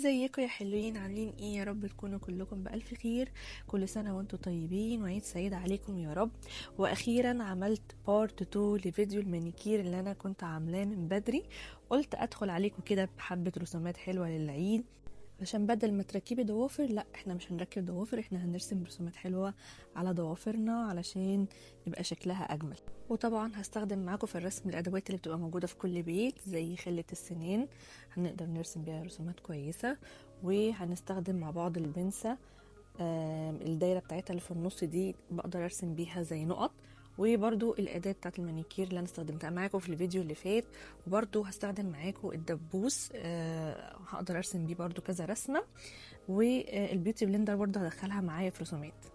ازيكم يا حلوين؟ عاملين ايه؟ يا رب تكونوا كلكم بألف خير. كل سنة وانتم طيبين وعيد سعيد عليكم يا رب. واخيرا عملت بارت 2 لفيديو المانيكير اللي انا كنت عاملاه من بدري. قلت ادخل عليكم كده بحبة رسومات حلوة للعيد، عشان بدل ما تركبي ضوافر، لا احنا مش هنركب ضوافر، احنا هنرسم رسومات حلوة على ضوافرنا علشان يبقى شكلها اجمل. وطبعا هستخدم معاكم في الرسم الادوات اللي بتبقى موجودة في كل بيت زي خلة السنان، هنقدر نرسم بيها رسومات كويسة. وهنستخدم مع بعض البنسة، الدايرة بتاعتها اللي في النص دي بقدر ارسم بيها زي نقط. وبرضو الأداة بتاعت المانيكير اللي أنا استخدمتها معاكم في الفيديو اللي فات. وبرضو هستخدم معاكم الدبوس، هقدر أرسم بيه برضو كذا رسمة. والبيوتي بلندر برضو هدخلها معايا في رسومات.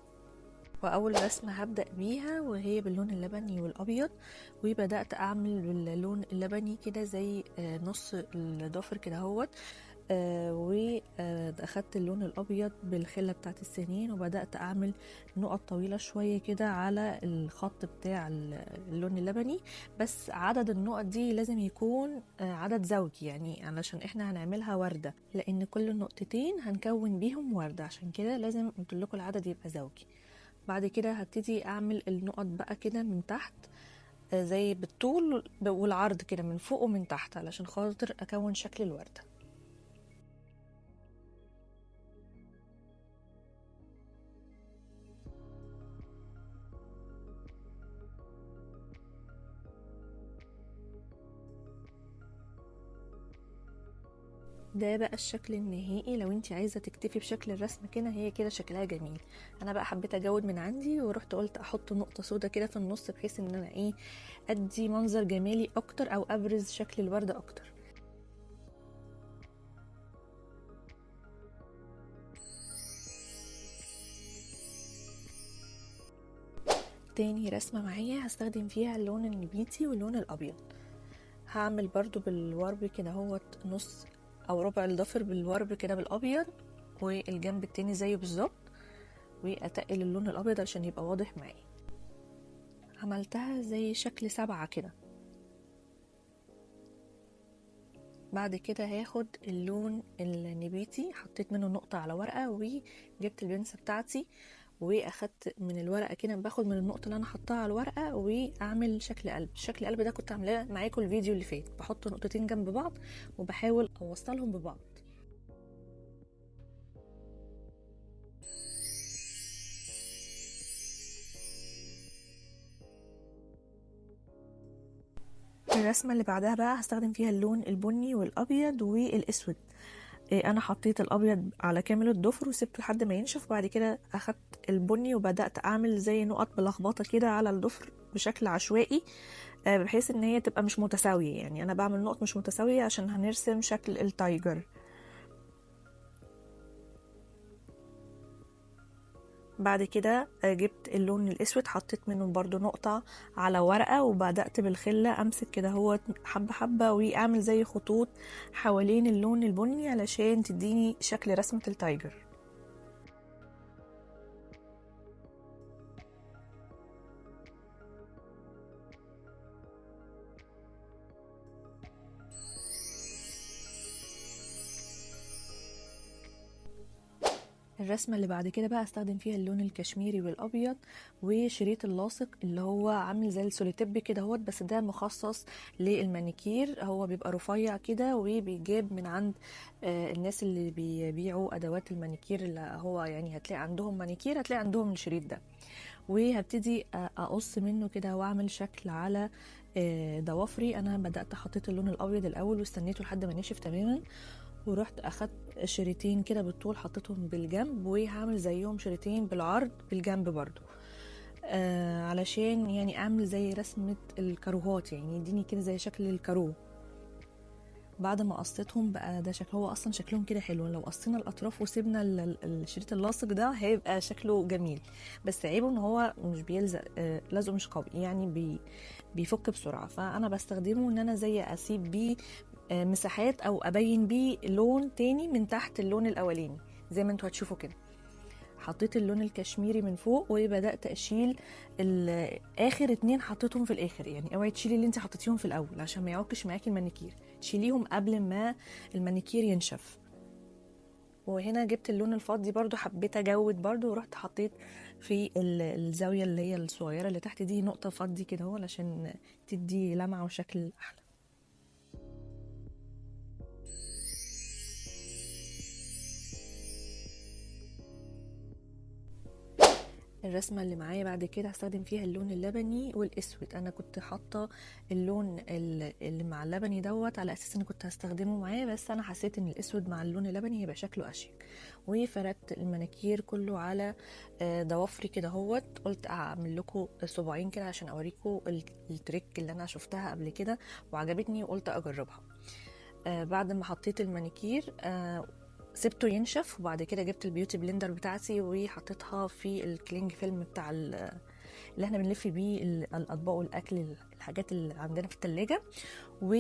واول رسمه هبدا بيها وهي باللون اللبني والابيض، وبدات اعمل باللون اللبني كده زي نص الضفر كده اهوت. واخدت اللون الابيض بالخله بتاعت السنين وبدات اعمل نقط طويله شويه كده على الخط بتاع اللون اللبني. بس عدد النقط دي لازم يكون عدد زوجي، يعني علشان احنا هنعملها ورده، لان كل نقطتين هنكون بيهم ورده، عشان كده لازم قلت لكم العدد يبقى زوجي. بعد كده هبتدي اعمل النقط بقى كده من تحت، زي بالطول والعرض كده من فوق ومن تحت علشان خاطر اكون شكل الوردة. ده بقى الشكل النهائي. لو انت عايزه تكتفي بشكل الرسم كده، هي كده شكلها جميل. انا بقى حبيت اجود من عندي ورحت قلت احط نقطه سودا كده في النص، بحيث ان انا ادي منظر جمالي اكتر او ابرز شكل الورده اكتر. تاني رسمه معايا هستخدم فيها اللون النبيتي واللون الابيض. هعمل برضو بالورب كده هوت نص او ربع الضفر بالورب كده بالابيض، والجنب التاني زيه بالظبط، واتقل اللون الابيض عشان يبقى واضح معايا. عملتها زي شكل 7 كده. بعد كده هاخد اللون النبيتي، حطيت منه نقطة على ورقة وجبت البنسة بتاعتي واخدت من الورقة كده، باخد من النقطة اللي انا حطها على الورقة واعمل شكل قلب. شكل قلب ده كنت عاملاه معاكم الفيديو اللي فات، بحط نقطتين جنب بعض وبحاول اوصلهم ببعض. الرسمة اللي بعدها بقى هستخدم فيها اللون البني والابيض والاسود. انا حطيت الابيض على كامل الضفر وسبته لحد ما ينشف، وبعد كده اخدت البني وبدات اعمل زي نقط بلخبطه كده على الضفر بشكل عشوائي، بحيث ان هي تبقى مش متساويه. يعني انا بعمل نقط مش متساويه عشان هنرسم شكل التايجر. بعد كده جبت اللون الاسود، حطيت منه برضو نقطة على ورقة وبدأت بالخلة امسك كده هو حبة حبة واعمل زي خطوط حوالين اللون البني علشان تديني شكل رسمة التايجر. الرسمة اللي بعد كده بقى استخدم فيها اللون الكشميري والابيض وشريط اللاصق اللي هو عامل زي السوليتيب كده هوت، بس ده مخصص للمانيكير. هو بيبقى رفيع كده وبيجاب من عند الناس اللي بيبيعوا ادوات المانيكير، اللي هو يعني هتلاقي عندهم مانيكير هتلاقي عندهم الشريط ده. وهبتدي اقص منه كده واعمل شكل على ضوافري. انا بدأت حطيت اللون الابيض الاول واستنيته لحد ما نشف تماما، ورحت اخدت شريطين كده بالطول حطيتهم بالجنب، وهعمل زيهم شريطين بالعرض بالجنب برضو، علشان يعني اعمل زي رسمة الكاروهات، يعني يديني كده زي شكل الكارو. بعد ما قصيتهم بقى ده شكل، هو اصلا شكلهم كده حلو. لو قصينا الاطراف وسيبنا الشريط اللاصق ده هيبقى شكله جميل، بس عيبه ان هو مش بيلزق، لزقه مش قوي، يعني بيفك بسرعه. فانا بستخدمه ان انا زي اسيب بيه مساحات او ابين بيه لون تاني من تحت اللون الاولاني زي ما انتوا هتشوفوا كده. حطيت اللون الكشميري من فوق وبدات اشيل اخر 2 حطيتهم في الاخر. يعني اوعي تشيلي اللي انت حطيتيهم في الاول عشان ما يعكش معاكي المانيكير، تشيليهم قبل ما المانيكير ينشف. وهنا جبت اللون الفضي برضو، حبيت اجود برضو، ورحت حطيت في الزاوية اللي هي الصغيرة اللي تحت دي نقطة فضي كده اهو، علشان تدي لمعة وشكل احلى. الرسمة اللي معايا بعد كده هستخدم فيها اللون اللبني والاسود. انا كنت حاطة اللون اللي مع اللبني دوت على اساس ان كنت هستخدمه معاه، بس انا حسيت ان الاسود مع اللون اللبني هيبقى شكله اشيك. وفردت المناكير كله على ضوافري كده اهوت. قلت اعمل لكم صباعين كده عشان اوريكم التريك اللي انا شفتها قبل كده وعجبتني وقلت اجربها. بعد ما حطيت المانيكير سبته ينشف، وبعد كده جبت البيوتي بلندر بتاعتي وحطيتها في الكلينج فيلم بتاع اللي احنا بنلف بيه الاطباق والاكل، الحاجات اللي عندنا في التلاجة، و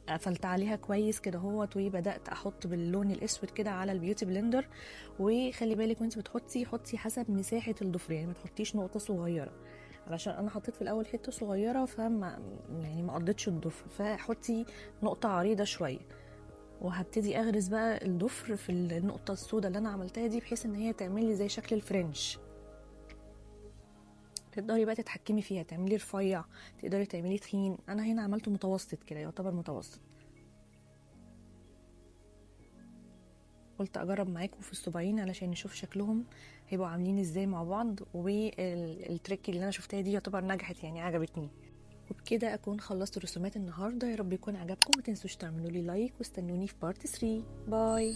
قفلت عليها كويس كده اهوت، وبدات احط باللون الاسود كده على البيوتي بلندر. وخلي بالك وانت بتحطي، حطي حسب مساحه الضفر، يعني ما تحطيش نقطه صغيره، علشان انا حطيت في الاول حته صغيره فما يعني ما قضيتش الضفر، فحطي نقطه عريضه شويه. وهبتدي اغرز بقى الضفر في النقطه السوداء اللي انا عملتها دي، بحيث ان هي تعمل لي زي شكل الفرنش. تقدري بقى تتحكمي فيها، تعملي رفيع، تقدري تعملي تخين. انا هنا عملته متوسط كده، يعتبر متوسط. قلت اجرب معاكم في الصباعين علشان نشوف شكلهم هيبقوا عاملين ازاي مع بعض، والتريك اللي انا شفتها دي يعتبر نجحت، يعني عجبتني. وبكده اكون خلصت رسومات النهارده. يا رب يكون عجبكم، ما تنسوش تعملوا لي لايك واستنوني في بارت 3. باي.